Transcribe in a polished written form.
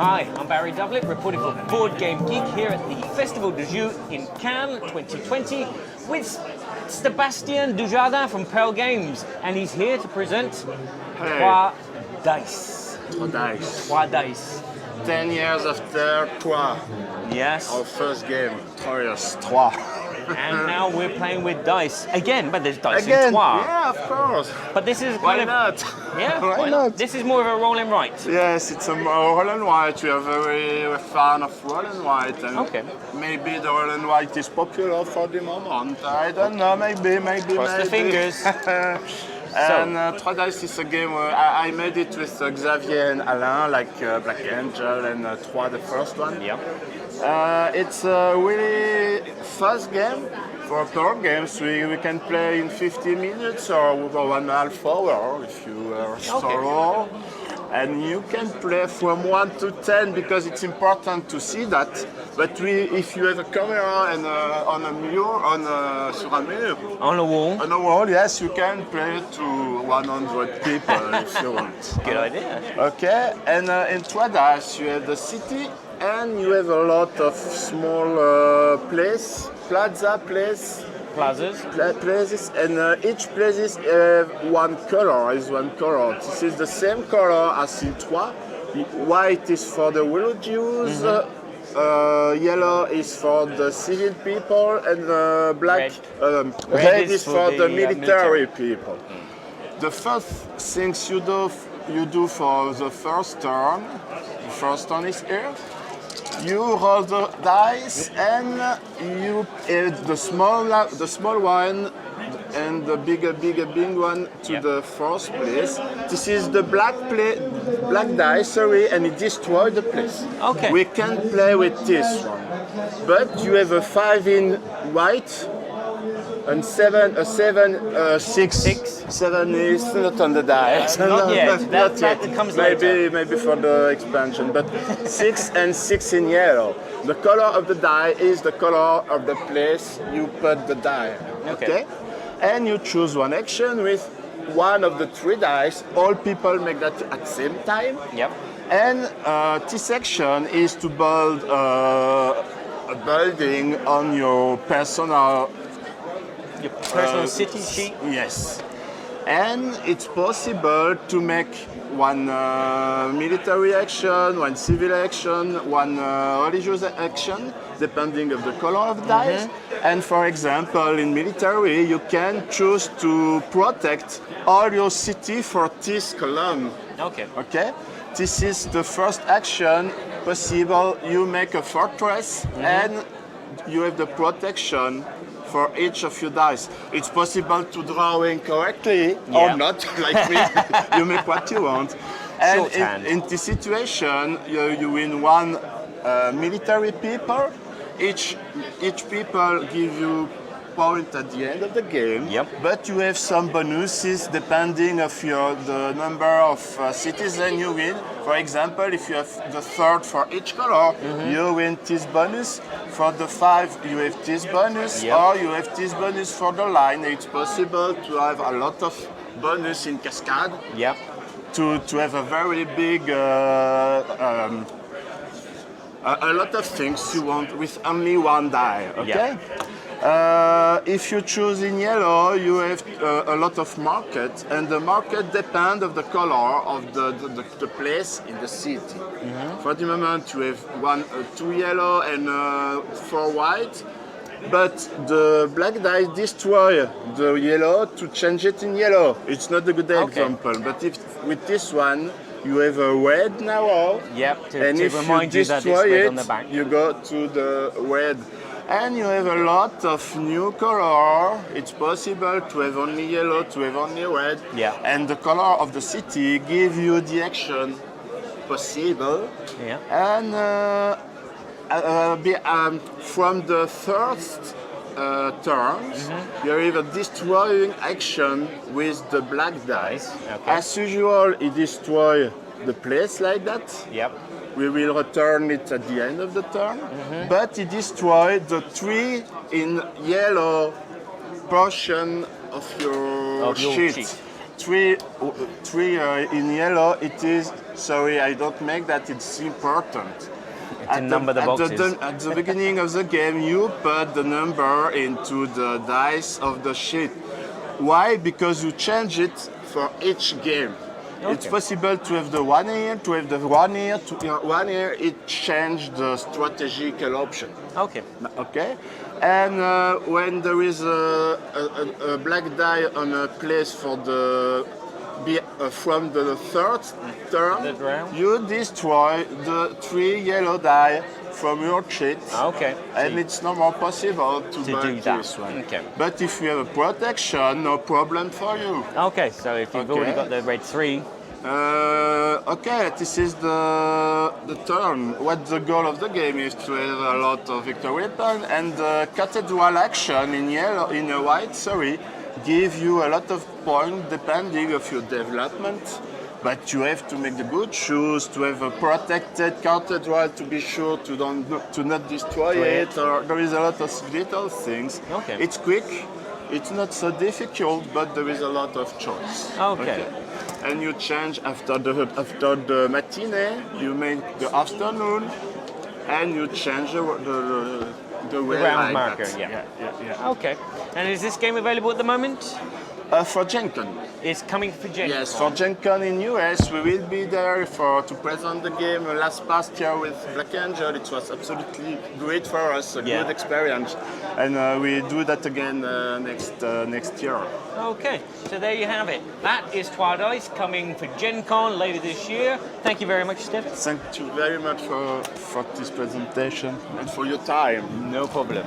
Hi, I'm Barry Doublet, reporting for BoardGameGeek here at the Festival du Jeu in Cannes 2020 with Sébastien Dujardin from Pearl Games, and he's here to present Trois Dice. Trois Dice. Trois Dice. 10 years after Trois. Yes. Our first game. Trois. Trois. And now we're playing with dice again, but there's dice Again, in Trois. yeah, of course. But this is Why kind not? Yeah, Why not? This is more of a roll and write. Yes, it's a roll and write. We are very fan of roll and write, and Okay. maybe the roll and write is popular for the moment. I don't know. Maybe. Cross the fingers. And Trois Dice is a game where I made it with Xavier and Alain, like Black Angel and Trois, the first one. Yeah. It's a really fast game. For Pearl Games, we can play in 50 minutes or over 1.5 hour if you are thorough. And you can play from 1 to 10 because it's important to see that. But if you have a camera and on a mirror, sur un mur, On the wall. on a wall, yes, you can play to 100 people if you want. Good idea. Okay, and in Trois Dice you have the city and you have a lot of small places, Plazas. places, and each places have one color. This is the same color as in Trois. White is for the villages, yellow is for the civil people, and red is for the military people. The first things you do for the first turn is here. You roll the dice and you add the small one and the big one to the first place. This is the black dice, and it destroys the place. Okay. We can play with this one, but you have a 5 in white and 7, 6. 7 is not on the dice. Not yet. That comes later. Maybe for the expansion, but 6 and 6 in yellow. The color of the die is the color of the place you put the die. Okay? And you choose one action with one of the 3 dice. All people make that at the same time. Yep. And this action is to build a building on your personal city sheet? Yes. And it's possible to make one military action, one civil action, one religious action, depending of the color of the dice. And for example, in military, you can choose to protect all your city for this column. Okay? This is the first action possible. You make a fortress and you have the protection for each of your dice. It's possible to draw incorrectly or not, like me. You make what you want. And in this situation, you win one military people. Each people give you point at the end of the game. But you have some bonuses depending of the number of citizens you win. For example, if you have the 3rd for each color, you win this bonus. For the 5, you have this bonus, or you have this bonus for the line. It's possible to have a lot of bonus in cascade. To have a very big, a lot of things you want with only one die. Okay. If you choose in yellow, you have a lot of market, and the market depends on the color of the place in the city. For the moment, you have 2 yellow and 4 white, but the black dice destroy the yellow to change it in yellow. It's not a good example, but if with this one, you have a red now, and if you destroy it, you go to the red. And you have a lot of new color. It's possible to have only yellow, to have only red. And the color of the city give you the action possible. And from the first turns, you have a destroying action with the black dice. As usual, it destroys the place like that. We will return it at the end of the turn, but it destroyed the 3 in yellow portion of your sheet. three in yellow. It is, sorry, I don't make that. It's important. To number the boxes. At the beginning of the game, you put the number into the dice of the sheet. Why? Because you change it for each game. Okay. It's possible to have the 1 here, to have the 1 here, to 1 here. It changed the strategical option. Okay. Okay, and when there is a black die on a place for the from the third turn, round? you destroy the 3 yellow die from your sheet. Okay. And it's no more possible to do break that. this one. Okay. But if you have a protection, no problem for you. Okay, so if you've already got the red 3. Okay, this is the turn. What the goal of the game is to have a lot of victory weapon, and the cathedral action in yellow, in white, sorry, give you a lot of points depending of your development. But you have to make the good choose to have a protected cathedral to be sure to not destroy it. Or there is a lot of little things. Okay. It's quick. It's not so difficult, but there is a lot of choice. Okay. And you change after the matinee, you make the afternoon, and you change the way round like marker, that. yeah. Okay. And is this game available at the moment? For Gen Con. It's coming for Gen Con. Yes, for Gen Con in US, we will be there to present the game past year with Black Angel. It was absolutely great for us, a good experience. And we do that again next year. Okay, so there you have it. That is Twilight coming for Gen Con later this year. Thank you very much, Stefan. Thank you very much for this presentation and for your time. No problem.